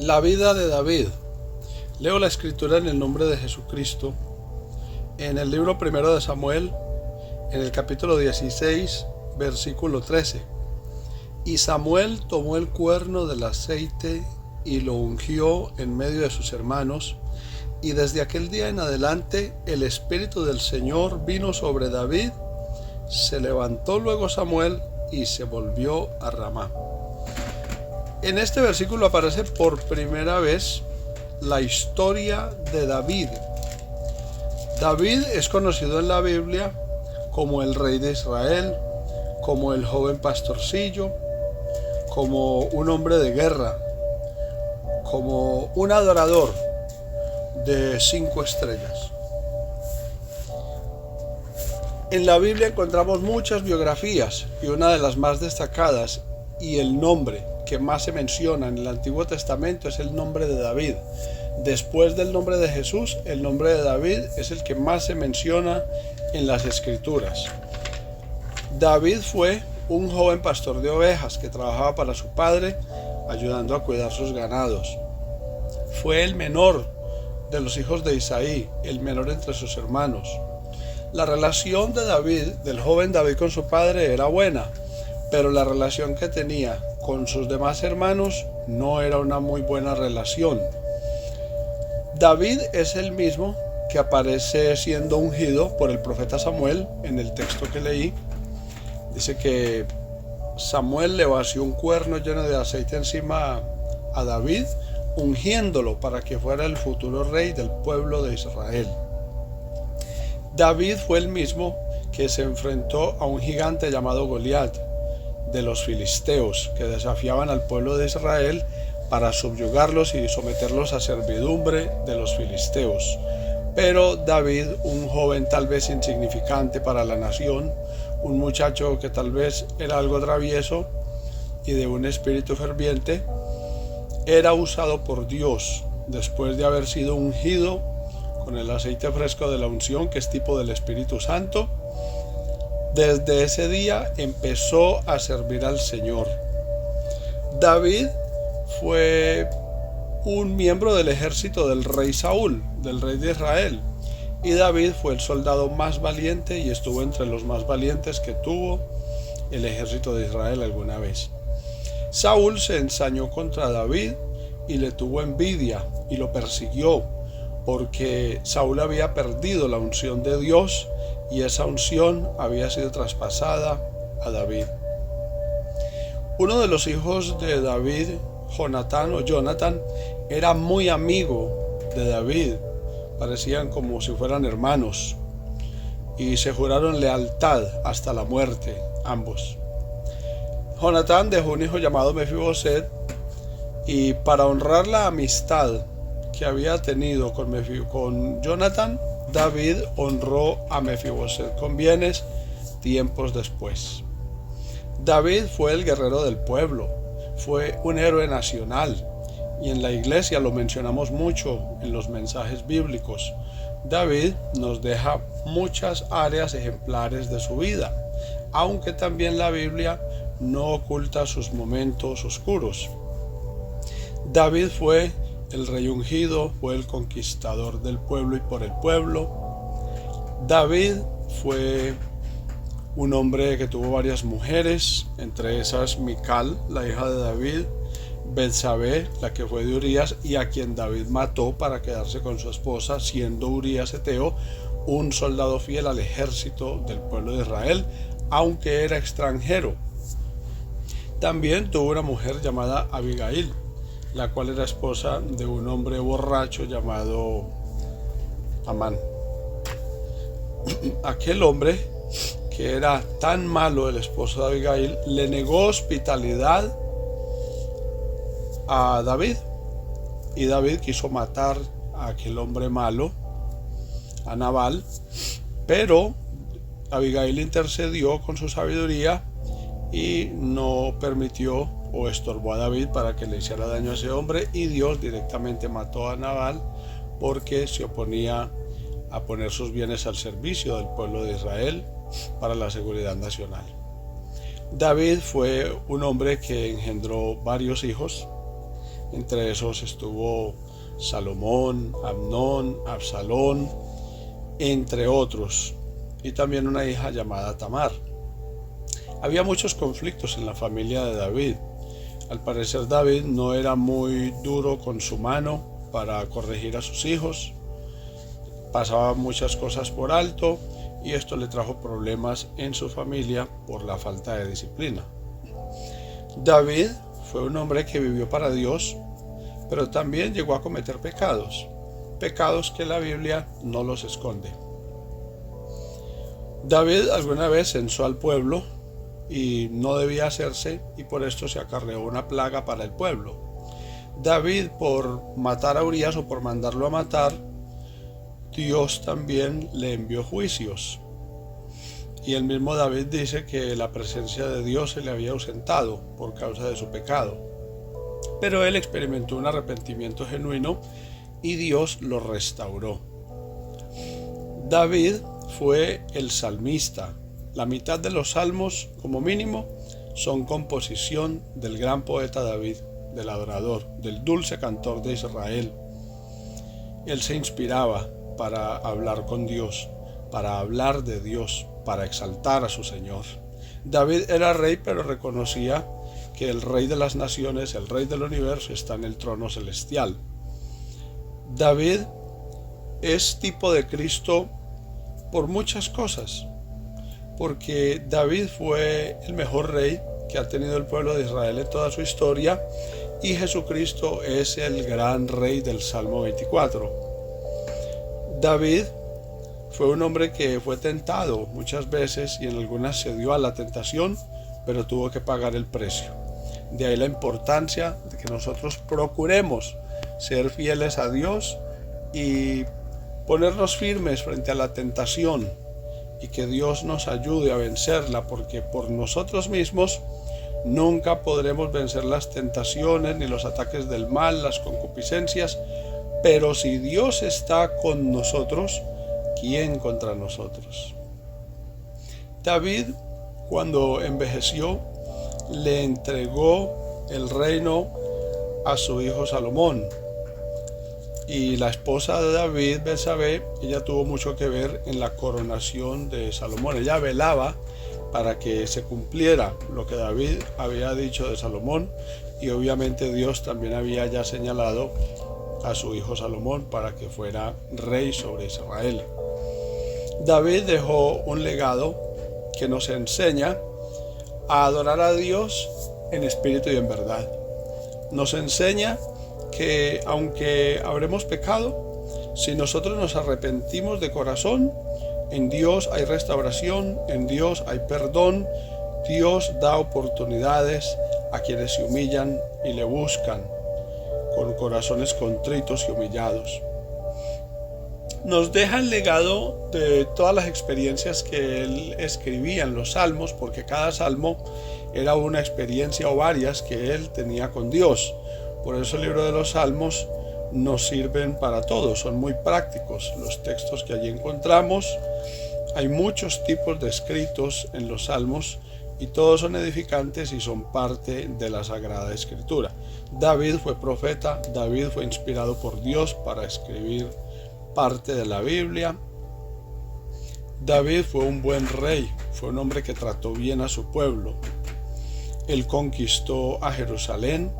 La vida de David. Leo la escritura en el nombre de Jesucristo. En el libro primero de Samuel, en el capítulo 16, versículo 13. Y Samuel tomó el cuerno del aceite y lo ungió en medio de sus hermanos. Y desde aquel día en adelante el Espíritu del Señor vino sobre David. Se levantó luego Samuel y se volvió a Ramá. En este versículo aparece por primera vez la historia de David. David es conocido en la Biblia como el rey de Israel, como el joven pastorcillo, como un hombre de guerra, como un adorador de 5 estrellas. En la Biblia encontramos muchas biografías y una de las más destacadas y el nombre que más se menciona en el Antiguo Testamento es el nombre de David. Después del nombre de Jesús, el nombre de David es el que más se menciona en las Escrituras. David fue un joven pastor de ovejas que trabajaba para su padre, ayudando a cuidar sus ganados. Fue el menor de los hijos de Isaí, el menor entre sus hermanos. La relación de David, del joven David con su padre, era buena, pero la relación que tenía con sus demás hermanos no era una muy buena relación. David es el mismo que aparece siendo ungido por el profeta Samuel en el texto que leí. Dice que Samuel le vació un cuerno lleno de aceite encima a David, ungiéndolo para que fuera el futuro rey del pueblo de Israel. David fue el mismo que se enfrentó a un gigante llamado Goliat de los filisteos, que desafiaban al pueblo de Israel para subyugarlos y someterlos a servidumbre de los filisteos. Pero David, un joven tal vez insignificante para la nación, un muchacho que tal vez era algo travieso y de un espíritu ferviente, era usado por Dios después de haber sido ungido con el aceite fresco de la unción, que es tipo del Espíritu Santo. Desde ese día empezó a servir al Señor. David fue un miembro del ejército del rey Saúl, del rey de Israel. Y David fue el soldado más valiente y estuvo entre los más valientes que tuvo el ejército de Israel alguna vez. Saúl se ensañó contra David y le tuvo envidia y lo persiguió, porque Saúl había perdido la unción de Dios y esa unción había sido traspasada a David. Uno de los hijos de David, Jonatán, era muy amigo de David. Parecían como si fueran hermanos y se juraron lealtad hasta la muerte, ambos. Jonatán dejó un hijo llamado Mefiboset y para honrar la amistad que había tenido con Jonatán, David honró a Mefiboset con bienes tiempos después. David fue el guerrero del pueblo, fue un héroe nacional y en la iglesia lo mencionamos mucho en los mensajes bíblicos. David nos deja muchas áreas ejemplares de su vida, aunque también la Biblia no oculta sus momentos oscuros. David fue el rey ungido, fue el conquistador del pueblo y por el pueblo. David fue un hombre que tuvo varias mujeres, entre esas Mical, la hija de David, Betsabé, la que fue de Urías y a quien David mató para quedarse con su esposa, siendo Urías heteo un soldado fiel al ejército del pueblo de Israel, aunque era extranjero. También tuvo una mujer llamada Abigail, la cual era esposa de un hombre borracho llamado Amán. Aquel hombre, que era tan malo, el esposo de Abigail, le negó hospitalidad a David, y David quiso matar a aquel hombre malo, a Nabal, pero Abigail intercedió con su sabiduría y no permitió o estorbó a David para que le hiciera daño a ese hombre, y Dios directamente mató a Nabal porque se oponía a poner sus bienes al servicio del pueblo de Israel para la seguridad nacional. David fue un hombre que engendró varios hijos. Entre esos estuvo Salomón, Amnón, Absalón, entre otros, y también una hija llamada Tamar. Había muchos conflictos en la familia de David. Al parecer David no era muy duro con su mano para corregir a sus hijos. Pasaba muchas cosas por alto y esto le trajo problemas en su familia por la falta de disciplina. David fue un hombre que vivió para Dios, pero también llegó a cometer pecados que la Biblia no los esconde. David alguna vez censó al pueblo y no debía hacerse, y por esto se acarreó una plaga para el pueblo. David, por matar a Urías o por mandarlo a matar, Dios también le envió juicios. Y el mismo David dice que la presencia de Dios se le había ausentado por causa de su pecado. Pero él experimentó un arrepentimiento genuino y Dios lo restauró. David fue el salmista. La mitad de los salmos, como mínimo, son composición del gran poeta David, del adorador, del dulce cantor de Israel. Él se inspiraba para hablar con Dios, para hablar de Dios, para exaltar a su Señor. David era rey, pero reconocía que el rey de las naciones, el rey del universo, está en el trono celestial. David es tipo de Cristo por muchas cosas, porque David fue el mejor rey que ha tenido el pueblo de Israel en toda su historia, y Jesucristo es el gran rey del Salmo 24. David fue un hombre que fue tentado muchas veces y en algunas cedió a la tentación, pero tuvo que pagar el precio. De ahí la importancia de que nosotros procuremos ser fieles a Dios y ponernos firmes frente a la tentación, y que Dios nos ayude a vencerla, porque por nosotros mismos nunca podremos vencer las tentaciones ni los ataques del mal, las concupiscencias. Pero si Dios está con nosotros, ¿quién contra nosotros? David, cuando envejeció, le entregó el reino a su hijo Salomón. Y la esposa de David, Betsabé, ella tuvo mucho que ver en la coronación de Salomón. Ella velaba para que se cumpliera lo que David había dicho de Salomón, y obviamente Dios también había ya señalado a su hijo Salomón para que fuera rey sobre Israel. David dejó un legado que nos enseña a adorar a Dios en espíritu y en verdad. Nos enseña que aunque habremos pecado, si nosotros nos arrepentimos de corazón, en Dios hay restauración, en Dios hay perdón. Dios da oportunidades a quienes se humillan y le buscan con corazones contritos y humillados. Nos deja el legado de todas las experiencias que él escribía en los salmos, porque cada salmo era una experiencia o varias que él tenía con Dios. Por eso el libro de los salmos nos sirven para todo, son muy prácticos los textos que allí encontramos. Hay muchos tipos de escritos en los salmos y todos son edificantes y son parte de la Sagrada Escritura. David fue profeta, David fue inspirado por Dios para escribir parte de la Biblia. David fue un buen rey, fue un hombre que trató bien a su pueblo. Él conquistó a Jerusalén,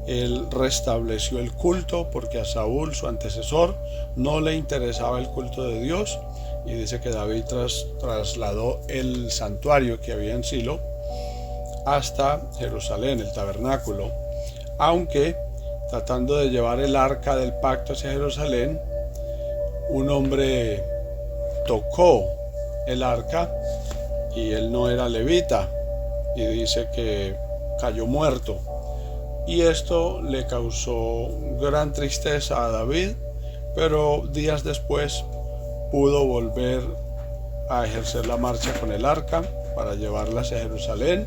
él restableció el culto, porque a Saúl, su antecesor, no le interesaba el culto de Dios, y dice que David trasladó el santuario que había en Silo hasta Jerusalén, el tabernáculo, aunque tratando de llevar el arca del pacto hacia Jerusalén, un hombre tocó el arca y él no era levita, y dice que cayó muerto, y esto le causó gran tristeza a David, pero días después pudo volver a ejercer la marcha con el arca para llevarla hacia Jerusalén,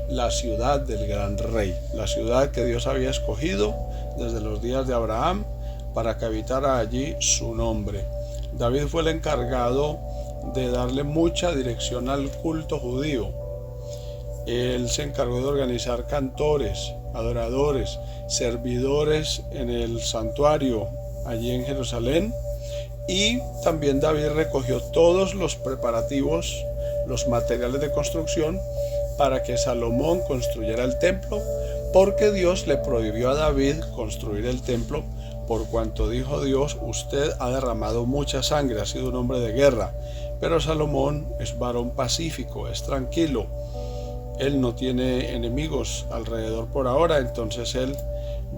la ciudad del gran rey, la ciudad que Dios había escogido desde los días de Abraham para que habitara allí su nombre. David fue el encargado de darle mucha dirección al culto judío. Él se encargó de organizar cantores, adoradores, servidores en el santuario allí en Jerusalén. Y también David recogió todos los preparativos, los materiales de construcción para que Salomón construyera el templo, porque Dios le prohibió a David construir el templo, por cuanto dijo Dios: usted ha derramado mucha sangre, ha sido un hombre de guerra. Pero Salomón es varón pacífico, es tranquilo, él no tiene enemigos alrededor por ahora, entonces él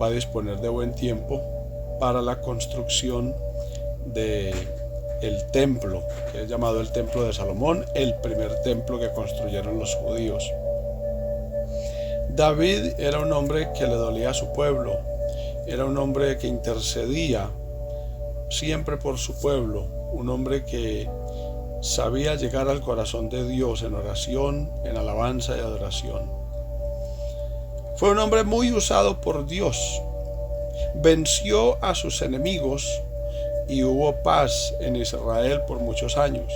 va a disponer de buen tiempo para la construcción de el templo, que es llamado el templo de Salomón, el primer templo que construyeron los judíos. David era un hombre que le dolía a su pueblo, era un hombre que intercedía siempre por su pueblo, un hombre que sabía llegar al corazón de Dios en oración, en alabanza y adoración. Fue un hombre muy usado por Dios, venció a sus enemigos y hubo paz en Israel por muchos años.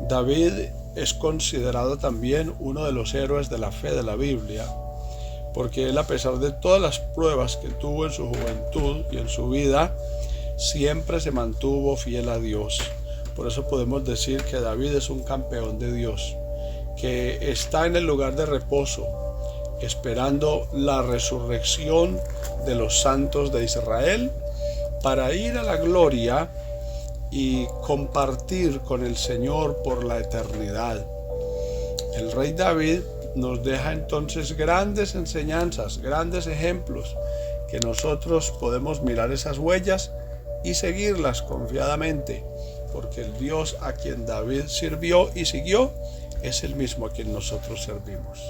David es considerado también uno de los héroes de la fe de la Biblia, porque él, a pesar de todas las pruebas que tuvo en su juventud y en su vida, siempre se mantuvo fiel a Dios. Por eso podemos decir que David es un campeón de Dios, que está en el lugar de reposo, esperando la resurrección de los santos de Israel, para ir a la gloria y compartir con el Señor por la eternidad. El rey David nos deja entonces grandes enseñanzas, grandes ejemplos, que nosotros podemos mirar esas huellas y seguirlas confiadamente, porque el Dios a quien David sirvió y siguió es el mismo a quien nosotros servimos.